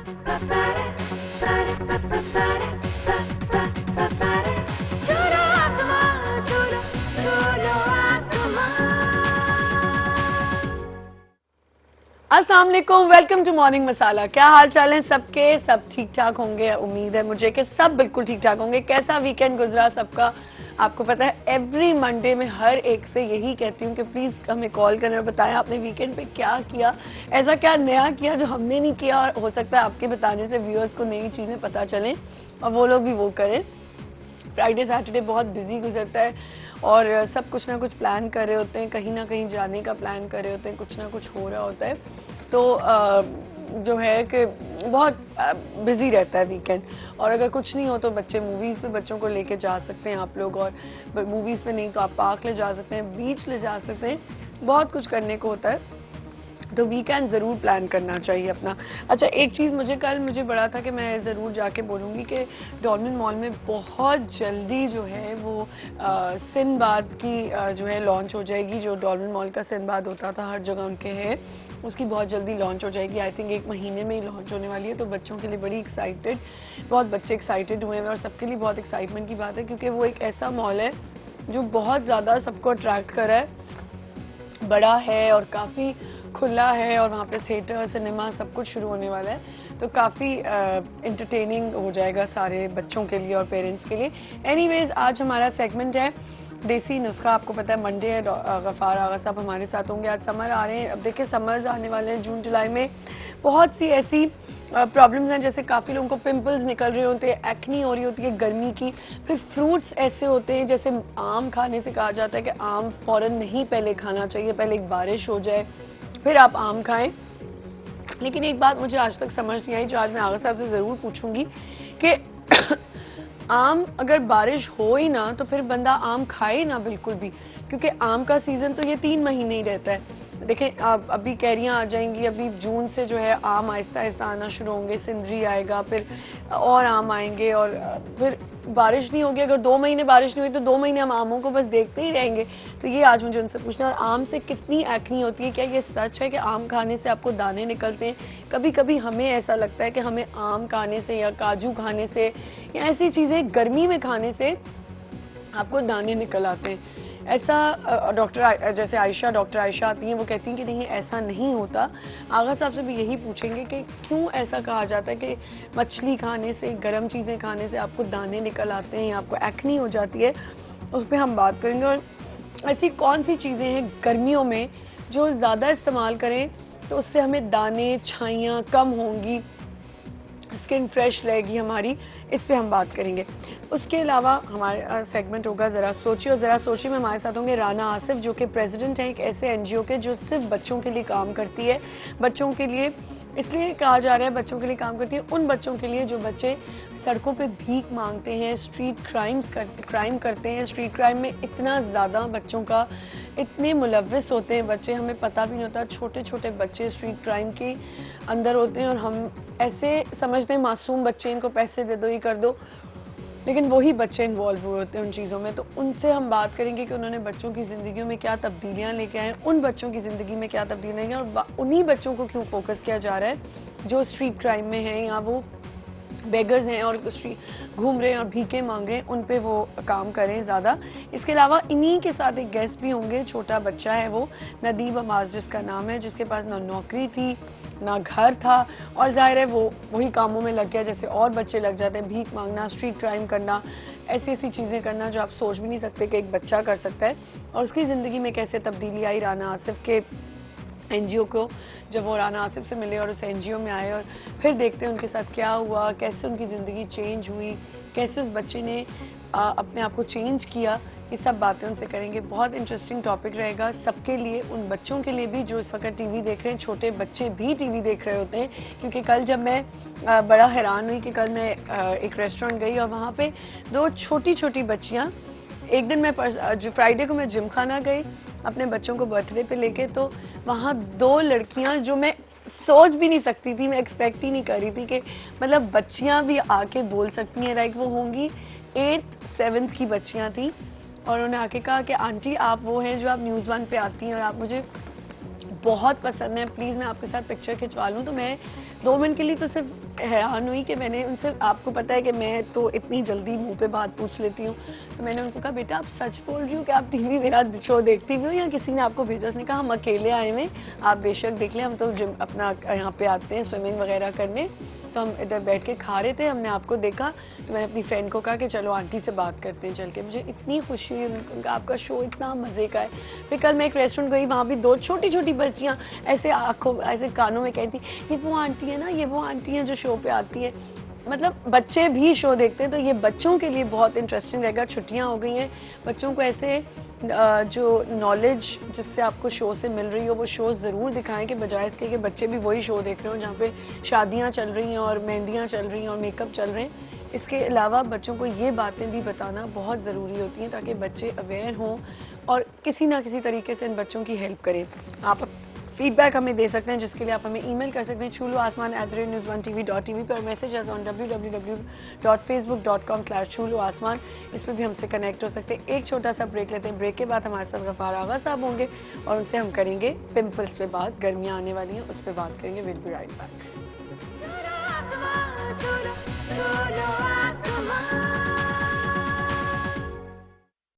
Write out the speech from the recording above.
अस्सलाम वालेकुम, welcome to morning मसाला। क्या हाल चाल है सबके? सब ठीक ठाक होंगे, उम्मीद है मुझे कि सब बिल्कुल ठीक ठाक होंगे। कैसा वीकेंड गुजरा सबका? आपको पता है एवरी मंडे में हर एक से यही कहती हूँ कि प्लीज हमें कॉल करने और बताएं आपने वीकेंड पे क्या किया, ऐसा क्या नया किया जो हमने नहीं किया, और हो सकता है आपके बताने से व्यूअर्स को नई चीजें पता चलें और वो लोग भी वो करें। फ्राइडे सैटरडे बहुत बिजी गुजरता है और सब कुछ ना कुछ प्लान कर रहे होते हैं, कहीं ना कहीं जाने का प्लान कर रहे होते हैं, कुछ ना कुछ हो रहा होता है, तो जो है कि बहुत बिजी रहता है वीकेंड। और अगर कुछ नहीं हो तो बच्चे मूवीज पे बच्चों को लेके जा सकते हैं आप लोग, और मूवीज पे नहीं तो आप पार्क ले जा सकते हैं, बीच ले जा सकते हैं, बहुत कुछ करने को होता है, तो वीकेंड जरूर प्लान करना चाहिए अपना। अच्छा, एक चीज मुझे बड़ा था कि मैं जरूर जाके बोलूंगी कि डॉल्फिन मॉल में बहुत जल्दी जो है वो सिंबाद की जो है लॉन्च हो जाएगी। जो डॉल्फिन मॉल का सिंबाद होता था हर जगह उनके है, उसकी बहुत जल्दी लॉन्च हो जाएगी। आई थिंक 1 महीने में ही लॉन्च होने वाली है, तो बच्चों के लिए बड़ी एक्साइटेड, बहुत बच्चे एक्साइटेड हुए हैं और सबके लिए बहुत एक्साइटमेंट की बात है, क्योंकि वो एक ऐसा मॉल है जो बहुत ज्यादा सबको अट्रैक्ट कर रहा है, बड़ा है और काफी खुला है, और वहाँ पे थिएटर सिनेमा सब कुछ शुरू होने वाला है, तो काफी इंटरटेनिंग हो जाएगा सारे बच्चों के लिए और पेरेंट्स के लिए। एनीवेज, आज हमारा सेगमेंट है देसी नुस्खा। आपको पता है मंडे है, गफार आगा साहब हमारे साथ होंगे। आज समर आ रहे हैं, अब देखिए समर्स आने वाले हैं जून जुलाई में, बहुत सी ऐसी प्रॉब्लम्स हैं, जैसे काफी लोगों को पिंपल्स निकल रहे होते हैं, एक्नी हो रही होती है गर्मी की, फिर फ्रूट्स ऐसे होते हैं, जैसे आम खाने से कहा जाता है कि आम फौरन नहीं पहले खाना चाहिए, पहले एक बारिश हो जाए फिर आप आम खाएं। लेकिन एक बात मुझे आज तक समझ नहीं आई, जो आज मैं आगा साहब से जरूर पूछूंगी कि आम अगर बारिश हो ही ना तो फिर बंदा आम खाए ना बिल्कुल भी, क्योंकि आम का सीजन तो ये 3 महीने ही रहता है। देखें, आप अभी कैरियां आ जाएंगी, अभी जून से जो है आम आहिस्ता आहिस्ता आना शुरू होंगे, सिंदरी आएगा, फिर और आम आएंगे, और फिर बारिश नहीं होगी। अगर 2 महीने बारिश नहीं हुई तो 2 महीने हम आमों को बस देखते ही रहेंगे। तो ये आज मुझे उनसे पूछना है। और आम से कितनी एक्नी होती है? क्या ये सच है कि आम खाने से आपको दाने निकलते हैं? कभी कभी हमें ऐसा लगता है कि हमें आम खाने से या काजू खाने से या ऐसी चीजें गर्मी में खाने से आपको दाने निकल आते हैं। ऐसा डॉक्टर आयशा आती हैं, वो कहती हैं कि नहीं, ऐसा नहीं होता। आगा साहब से भी यही पूछेंगे कि क्यों ऐसा कहा जाता है कि मछली खाने से, गर्म चीजें खाने से आपको दाने निकल आते हैं या आपको एक्नी हो जाती है, उस पर हम बात करेंगे। और ऐसी कौन सी चीजें हैं गर्मियों में जो ज्यादा इस्तेमाल करें तो उससे हमें दाने छाइयाँ कम होंगी, स्किन फ्रेश रहेगी हमारी, इस पे हम बात करेंगे। उसके अलावा हमारा सेगमेंट होगा जरा सोचिए, और जरा सोचिए में हमारे साथ होंगे राना आसिफ, जो कि प्रेसिडेंट हैं एक ऐसे एनजीओ के जो सिर्फ बच्चों के लिए काम करती है। बच्चों के लिए इसलिए कहा जा रहा है बच्चों के लिए काम करती है, उन बच्चों के लिए जो बच्चे सड़कों पे भीख मांगते हैं, स्ट्रीट क्राइम करते हैं। स्ट्रीट क्राइम में इतना ज़्यादा बच्चों का, इतने मुलव्विस होते हैं बच्चे, हमें पता भी नहीं होता, छोटे छोटे बच्चे स्ट्रीट क्राइम के अंदर होते हैं, और हम ऐसे समझते हैं मासूम बच्चे, इनको पैसे दे दो, ये कर दो, लेकिन वही बच्चे इन्वॉल्व हुए होते हैं उन चीज़ों में। तो उनसे हम बात करेंगे कि उन्होंने बच्चों की ज़िंदगियों में क्या तब्दीलियां लेके आए, उन बच्चों की ज़िंदगी में क्या तब्दीलियां आई, और उन्हीं बच्चों को क्यों फोकस किया जा रहा है जो स्ट्रीट क्राइम में हैं या वो बेगर्स हैं और घूम रहे हैं और भीखे मांग रहे हैं, उन पे वो काम करें ज़्यादा। इसके अलावा इन्हीं के साथ एक गेस्ट भी होंगे, छोटा बच्चा है वो, नदीब अमाज जिसका नाम है, जिसके पास ना नौकरी थी ना घर था, और जाहिर है वो वही कामों में लग गया जैसे और बच्चे लग जाते हैं, भीख मांगना, स्ट्रीट क्राइम करना, ऐसी ऐसी चीज़ें करना जो आप सोच भी नहीं सकते कि एक बच्चा कर सकता है। और उसकी ज़िंदगी में कैसे तब्दीली आई राना आसिफ के एनजीओ को, जब वो राना आसिफ से मिले और उस एनजीओ में आए, और फिर देखते हैं उनके साथ क्या हुआ, कैसे उनकी ज़िंदगी चेंज हुई, कैसे उस बच्चे ने अपने आप को चेंज किया, ये सब बातें उनसे करेंगे। बहुत इंटरेस्टिंग टॉपिक रहेगा सबके लिए, उन बच्चों के लिए भी जो इस वक्त टीवी देख रहे हैं, छोटे बच्चे भी टीवी देख रहे होते हैं, क्योंकि कल जब मैं बड़ा हैरान हुई कि कल मैं एक रेस्टोरेंट गई और वहाँ पे 2 छोटी छोटी बच्चियाँ, एक दिन मैं जो फ्राइडे को मैं जिमखाना गई अपने बच्चों को बर्थडे पे लेके, तो वहाँ 2 लड़कियाँ जो मैं सोच भी नहीं सकती थी, मैं एक्सपेक्ट ही नहीं कर रही थी कि मतलब बच्चियाँ भी आके बोल सकती हैं, लाइक वो होंगी 8th 7th की बच्चियाँ थी, और उन्होंने आके कहा कि आंटी आप वो हैं जो आप न्यूज़ 1 पे आती हैं और आप मुझे बहुत पसंद है, प्लीज़ मैं आपके साथ पिक्चर खिंचवा लूँ। तो मैं 2 मिनट के लिए तो सिर्फ हैरान हुई कि मैंने उनसे, आपको पता है कि मैं तो इतनी जल्दी मुंह पे बात पूछ लेती हूँ, तो मैंने उनको कहा बेटा आप सच बोल रही हो कि आप टीवी मेरा शो देखती भी हो या किसी ने आपको भेजा? उसने कहा हम अकेले आए हुए, आप बेशक देख लें, हम तो जिम अपना यहाँ पे आते हैं स्विमिंग वगैरह करने, तो हम इधर बैठ के खा रहे थे, हमने आपको देखा, तो मैंने अपनी फ्रेंड को कहा कि चलो आंटी से बात करते हैं चल के। मुझे इतनी खुशी हुई, उनका आपका शो इतना मज़े का है। फिर कल मैं एक रेस्टोरेंट गई, वहाँ भी 2 छोटी छोटी बच्चियाँ ऐसे आंखों ऐसे कानों में कहती, ये वो आंटी है ना, ये वो आंटी है जो शो पे आती है। मतलब बच्चे भी शो देखते हैं, तो ये बच्चों के लिए बहुत इंटरेस्टिंग रहेगा। छुट्टियाँ हो गई हैं, बच्चों को ऐसे जो नॉलेज जिससे आपको शो से मिल रही हो वो शो ज़रूर दिखाएं, कि बजाय इसके कि बच्चे भी वही शो देख रहे हो जहाँ पे शादियाँ चल रही हैं और मेहंदियाँ चल रही हैं और मेकअप चल रहे हैं। इसके अलावा बच्चों को ये बातें भी बताना बहुत ज़रूरी होती हैं ताकि बच्चे अवेयर हों और किसी ना किसी तरीके से इन बच्चों की हेल्प करें। आप फीडबैक हमें दे सकते हैं, जिसके लिए आप हमें ईमेल कर सकते हैं chuluasman@news1tv.tv पर, मैसेज ऑन www.facebook.com/chuluasman, इस पर भी हमसे कनेक्ट हो सकते हैं। एक छोटा सा ब्रेक लेते हैं, ब्रेक के बाद हमारे साथ गफ्फार आगा साहब होंगे और उनसे हम करेंगे पिंपल्स पे बात, गर्मियाँ आने वाली हैं उस पर बात करेंगे। Will be right back.